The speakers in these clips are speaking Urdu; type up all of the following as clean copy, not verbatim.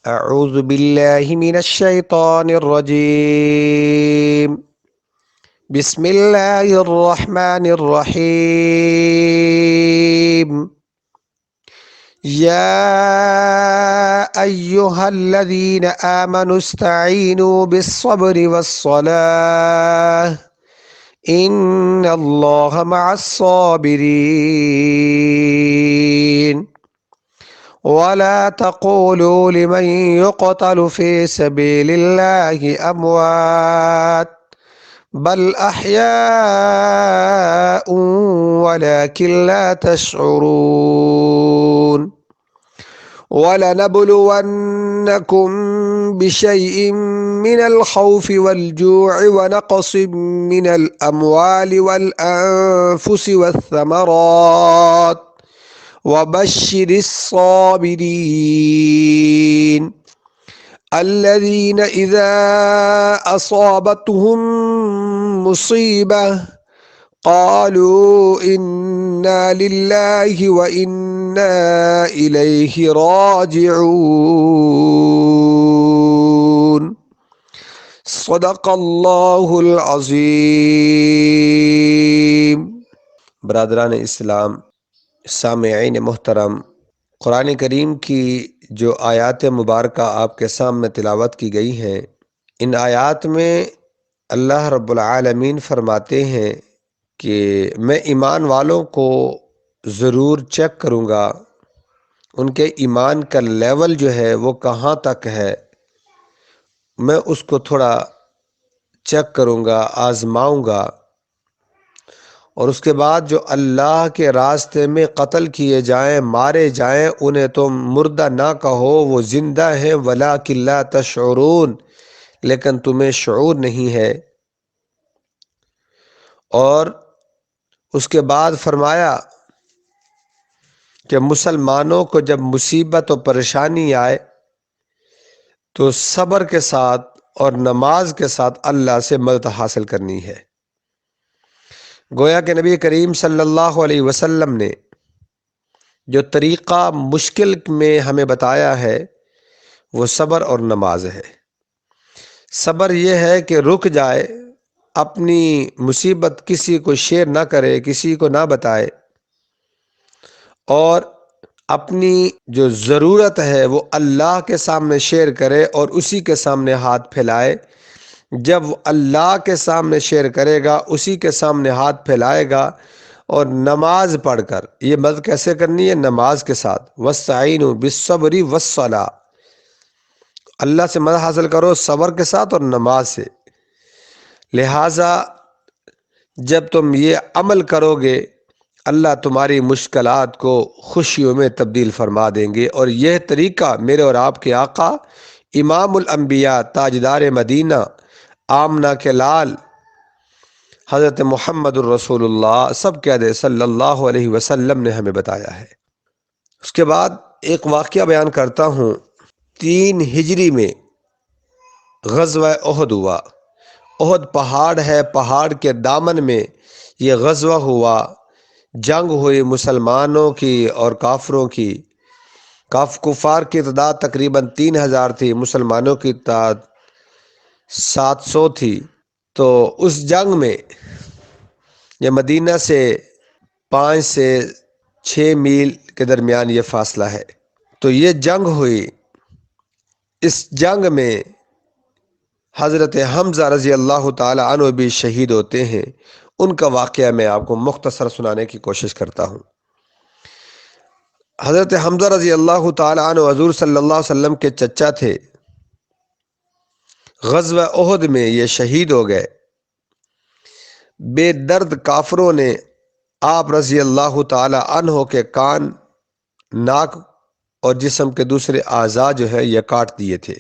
أعوذ بالله من الشيطان الرجيم. بسم الله الرحمن الرحيم. يا أيها الذين آمنوا استعينوا بالصبر والصلاة إن الله مع الصابرين. ولا تقولوا لمن يقتل في سبيل الله أموات بل أحياء ولكن لا تشعرون. ولنبلونكم بشيء من الخوف والجوع ونقص من الأموال والأنفس والثمرات وبشر الصابرين الذين إذا أصابتهم مصيبة قالوا إنا لله وإنا إليه راجعون. صدق اللہ العظیم. برادران اسلام، سامعین محترم، قرآن کریم کی جو آیات مبارکہ آپ کے سامنے تلاوت کی گئی ہیں، ان آیات میں اللہ رب العالمین فرماتے ہیں کہ میں ایمان والوں کو ضرور چیک کروں گا، ان کے ایمان کا لیول جو ہے وہ کہاں تک ہے، میں اس کو تھوڑا چیک کروں گا، آزماؤں گا. اور اس کے بعد جو اللہ کے راستے میں قتل کیے جائیں، مارے جائیں، انہیں تم مردہ نہ کہو، وہ زندہ ہیں، وَلَٰكِن لَا تَشْعُرُونَ، لیکن تمہیں شعور نہیں ہے. اور اس کے بعد فرمایا کہ مسلمانوں کو جب مصیبت و پریشانی آئے تو صبر کے ساتھ اور نماز کے ساتھ اللہ سے مدد حاصل کرنی ہے. گویا کہ نبی کریم صلی اللہ علیہ وسلم نے جو طریقہ مشکل میں ہمیں بتایا ہے وہ صبر اور نماز ہے. صبر یہ ہے کہ رک جائے، اپنی مصیبت کسی کو شیئر نہ کرے، کسی کو نہ بتائے، اور اپنی جو ضرورت ہے وہ اللہ کے سامنے شیئر کرے اور اسی کے سامنے ہاتھ پھیلائے. جب وہ اللہ کے سامنے شیئر کرے گا، اسی کے سامنے ہاتھ پھیلائے گا، اور نماز پڑھ کر، یہ مدد کیسے کرنی ہے؟ نماز کے ساتھ، وَاسْتَعِینُوا بِالصَّبْرِ وَالصَّلَاةِ، اللہ سے مدد حاصل کرو صبر کے ساتھ اور نماز سے. لہٰذا جب تم یہ عمل کرو گے، اللہ تمہاری مشکلات کو خوشیوں میں تبدیل فرما دیں گے. اور یہ طریقہ میرے اور آپ کے آقا امام الانبیاء، تاجدار مدینہ، آمنہ کے لال، حضرت محمد الرسول اللہ سب کہہ دے صلی اللہ علیہ وسلم نے ہمیں بتایا ہے. اس کے بعد ایک واقعہ بیان کرتا ہوں. 3 ہجری میں غزوہ احد ہوا. احد پہاڑ ہے، پہاڑ کے دامن میں یہ غزوہ ہوا، جنگ ہوئی مسلمانوں کی اور کافروں کی. کفار کی تعداد تقریباً 3000 تھی، مسلمانوں کی تعداد 700 تھی. تو اس جنگ میں، یہ مدینہ سے 5 سے 6 میل کے درمیان یہ فاصلہ ہے، تو یہ جنگ ہوئی. اس جنگ میں حضرت حمزہ رضی اللہ تعالی عنہ بھی شہید ہوتے ہیں. ان کا واقعہ میں آپ کو مختصر سنانے کی کوشش کرتا ہوں. حضرت حمزہ رضی اللہ تعالی عنہ حضور صلی اللہ علیہ وسلم کے چچا تھے. غزوہ احد میں یہ شہید ہو گئے. بے درد کافروں نے آپ رضی اللہ تعالی عنہ کے کان، ناک اور جسم کے دوسرے اعضاء جو ہے یہ کاٹ دیے تھے.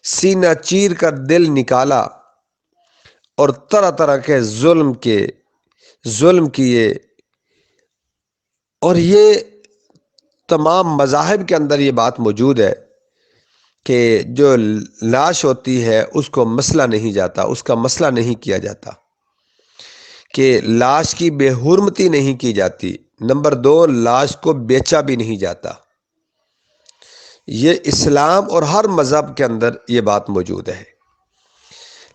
سینہ چیر کر دل نکالا اور طرح طرح کے ظلم کیے. اور یہ تمام مذاہب کے اندر یہ بات موجود ہے کہ جو لاش ہوتی ہے اس کو مسئلہ نہیں جاتا، اس کا مسئلہ نہیں کیا جاتا، کہ لاش کی بے حرمتی نہیں کی جاتی. نمبر 2، لاش کو بیچا بھی نہیں جاتا. یہ اسلام اور ہر مذہب کے اندر یہ بات موجود ہے،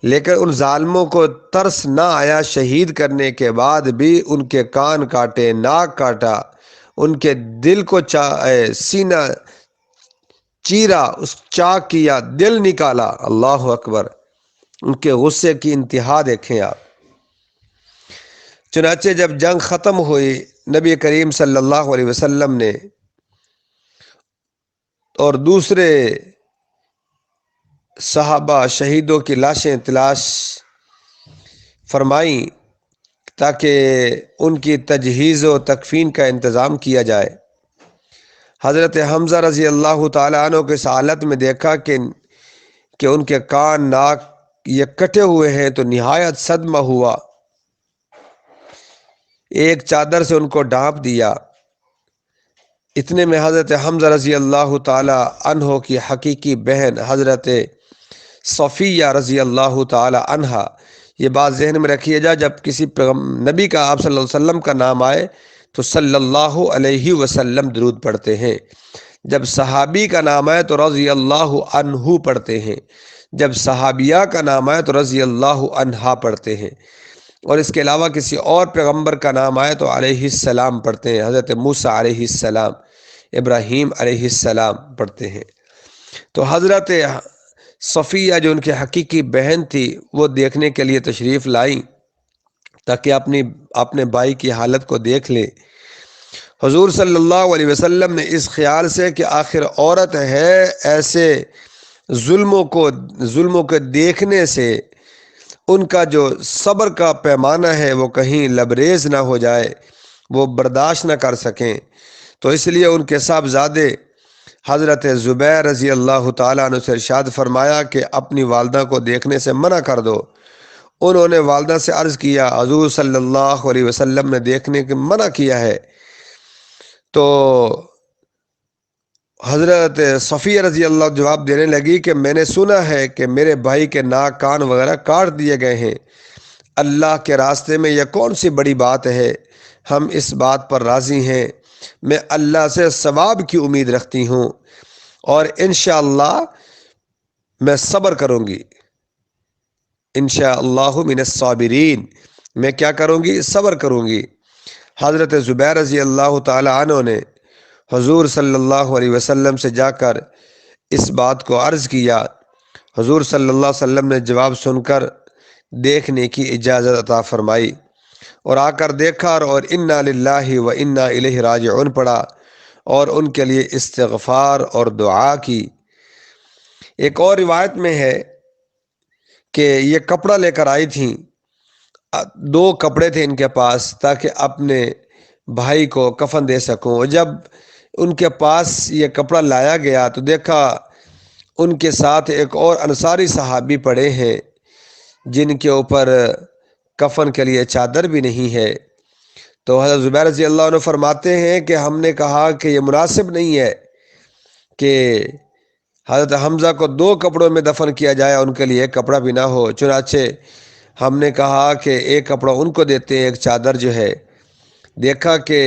لیکن ان ظالموں کو ترس نہ آیا شہید کرنے کے بعد بھی ان کے کان کاٹے، ناک کاٹا، ان کے دل کو سینہ چیرا، اس چاک کیا، دل نکالا۔ اللہ اکبر! ان کے غصے کی انتہا دیکھیں آپ۔ چنانچہ جب جنگ ختم ہوئی، نبی کریم صلی اللہ علیہ وسلم نے اور دوسرے صحابہ شہیدوں کی لاشیں تلاش فرمائیں تاکہ ان کی تجہیز و تکفین کا انتظام کیا جائے۔ حضرت حمزہ رضی اللہ تعالیٰ عنہ کے اس حالت میں دیکھا کہ ان کے کان ناک یہ کٹے ہوئے ہیں تو نہایت صدمہ ہوا۔ ایک چادر سے ان کو ڈھانپ دیا۔ اتنے میں حضرت حمزہ رضی اللہ تعالی عنہ کی حقیقی بہن حضرت صفیہ رضی اللہ تعالی عنہا، یہ بات ذہن میں رکھیے جب کسی نبی کا آپ صلی اللہ علیہ وسلم کا نام آئے تو صلی اللہ علیہ وسلم درود پڑھتے ہیں، جب صحابی کا نام آئے تو رضی اللہ عنہ پڑھتے ہیں، جب صحابیہ کا نام آئے تو رضی اللہ عنہا پڑھتے ہیں، اور اس کے علاوہ کسی اور پیغمبر کا نام آئے تو علیہ السلام پڑھتے ہیں۔ حضرت موسیٰ علیہ السلام، ابراہیم علیہ السلام پڑھتے ہیں۔ تو حضرت صفیہ جو ان کی حقیقی بہن تھی وہ دیکھنے کے لیے تشریف لائیں تاکہ اپنے بھائی کی حالت کو دیکھ لیں۔ حضور صلی اللہ علیہ وسلم نے اس خیال سے کہ آخر عورت ہے، ایسے ظلموں کو دیکھنے سے ان کا جو صبر کا پیمانہ ہے وہ کہیں لبریز نہ ہو جائے، وہ برداشت نہ کر سکیں، تو اس لیے ان کے صاحبزادے حضرت زبیر رضی اللہ تعالیٰ عنہ سے ارشاد فرمایا کہ اپنی والدہ کو دیکھنے سے منع کر دو۔ انہوں نے والدہ سے عرض کیا حضور صلی اللہ علیہ وسلم نے دیکھنے کے منع کیا ہے، تو حضرت صفیہ رضی اللہ جواب دینے لگی کہ میں نے سنا ہے کہ میرے بھائی کے ناک کان وغیرہ کاٹ دیے گئے ہیں، اللہ کے راستے میں یہ کون سی بڑی بات ہے، ہم اس بات پر راضی ہیں، میں اللہ سے ثواب کی امید رکھتی ہوں اور انشاءاللہ میں صبر کروں گی، انشاءاللہ من الصابرین، میں کیا کروں گی؟ صبر کروں گی۔ حضرت زبیر رضی اللہ تعالی عنہ نے حضور صلی اللہ علیہ وسلم سے جا کر اس بات کو عرض کیا۔ حضور صلی اللہ علیہ وسلم نے جواب سن کر دیکھنے کی اجازت عطا فرمائی اور آ کر دیکھا اور انا للہ و انا الیہ راجعون پڑھا اور ان کے لیے استغفار اور دعا کی۔ ایک اور روایت میں ہے کہ یہ کپڑا لے کر آئی تھیں، 2 کپڑے تھے ان کے پاس تاکہ اپنے بھائی کو کفن دے سکوں۔ جب ان کے پاس یہ کپڑا لایا گیا تو دیکھا ان کے ساتھ ایک اور انصاری صحابی پڑے ہیں جن کے اوپر کفن کے لیے چادر بھی نہیں ہے۔ تو حضرت زبیر رضی اللہ عنہ فرماتے ہیں کہ ہم نے کہا کہ یہ مناسب نہیں ہے کہ حضرت حمزہ کو 2 کپڑوں میں دفن کیا جائے، ان کے لیے ایک کپڑا بھی نہ ہو، چنانچہ ہم نے کہا کہ ایک کپڑا ان کو دیتے ہیں، ایک چادر جو ہے، دیکھا کہ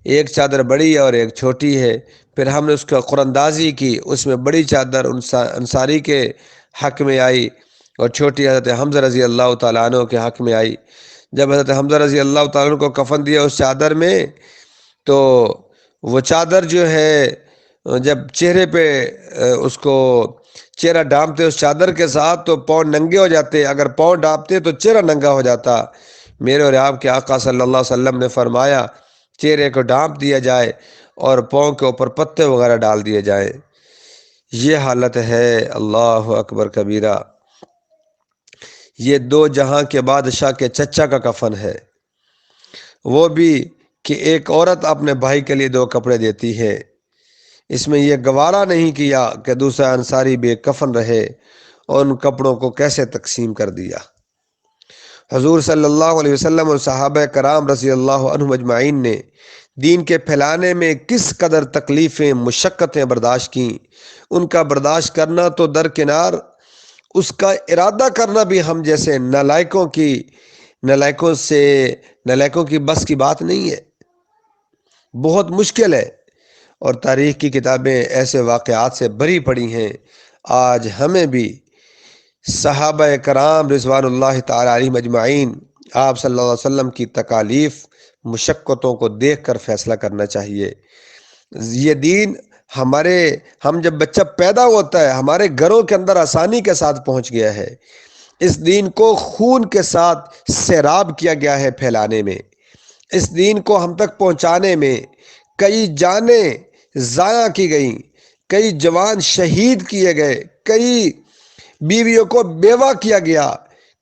ایک چادر بڑی ہے اور ایک چھوٹی ہے، پھر ہم نے اس کا قراندازی کی، اس میں بڑی چادر انصاری کے حق میں آئی اور چھوٹی حضرت حمزہ رضی اللہ تعالیٰ عنہ کے حق میں آئی۔ جب حضرت حمزہ رضی اللہ تعالیٰ عنہ کو کفن دیا اس چادر میں، تو وہ چادر جو ہے جب چہرے پہ اس کو چہرہ ڈھانپتے اس چادر کے ساتھ تو پاؤں ننگے ہو جاتے، اگر پاؤں ڈھانپتے تو چہرہ ننگا ہو جاتا۔ میرے اور آپ کے آقا صلی اللہ علیہ وسلم نے فرمایا چہرے کو ڈھانپ دیا جائے اور پاؤں کے اوپر پتے وغیرہ ڈال دیے جائیں۔ یہ حالت ہے، اللہ اکبر کبیرہ۔ یہ 2 جہاں کے بادشاہ کے چچا کا کفن ہے، وہ بھی کہ ایک عورت اپنے بھائی کے لیے 2 کپڑے دیتی ہے، اس میں یہ گوارا نہیں کیا کہ دوسرا انصاری بے کفن رہے اور ان کپڑوں کو کیسے تقسیم کر دیا۔ حضور صلی اللہ علیہ وسلم اور صحابہ کرام رضی اللہ عنہم اجمعین نے دین کے پھیلانے میں کس قدر تکلیفیں مشقتیں برداشت کیں، ان کا برداشت کرنا تو درکنار، اس کا ارادہ کرنا بھی ہم جیسے نالائقوں کی بس کی بات نہیں ہے، بہت مشکل ہے۔ اور تاریخ کی کتابیں ایسے واقعات سے بھری پڑی ہیں۔ آج ہمیں بھی صحابہ کرام رضوان اللہ تعالی علیہم اجمعین، آپ صلی اللہ علیہ وسلم کی تکالیف مشقتوں کو دیکھ کر فیصلہ کرنا چاہیے۔ یہ دین ہم جب بچہ پیدا ہوتا ہے ہمارے گھروں کے اندر آسانی کے ساتھ پہنچ گیا ہے۔ اس دین کو خون کے ساتھ سیراب کیا گیا ہے پھیلانے میں۔ اس دین کو ہم تک پہنچانے میں کئی جانیں ضائع کی گئیں، کئی جوان شہید کیے گئے، کئی بیویوں کو بیوہ کیا گیا،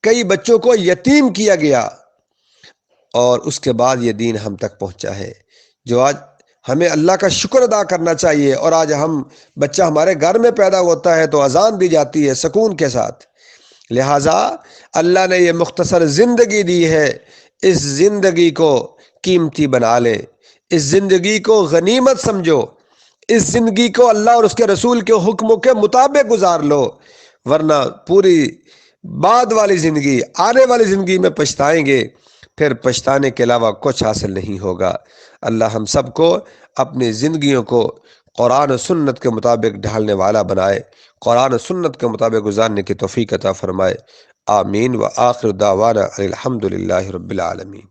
کئی بچوں کو یتیم کیا گیا، اور اس کے بعد یہ دین ہم تک پہنچا ہے جو آج ہمیں اللہ کا شکر ادا کرنا چاہیے۔ اور آج بچہ ہمارے گھر میں پیدا ہوتا ہے تو اذان دی جاتی ہے سکون کے ساتھ۔ لہٰذا اللہ نے یہ مختصر زندگی دی ہے، اس زندگی کو قیمتی بنا لیں، اس زندگی کو غنیمت سمجھو، اس زندگی کو اللہ اور اس کے رسول کے حکموں کے مطابق گزار لو، ورنہ پوری بعد والی زندگی، آنے والی زندگی میں پچھتائیں گے، پھر پچھتانے کے علاوہ کچھ حاصل نہیں ہوگا۔ اللہ ہم سب کو اپنی زندگیوں کو قرآن و سنت کے مطابق ڈھالنے والا بنائے، قرآن و سنت کے مطابق گزارنے کی توفیق عطا فرمائے۔ آمین۔ وآخر دعوانا الحمد للہ رب العالمین۔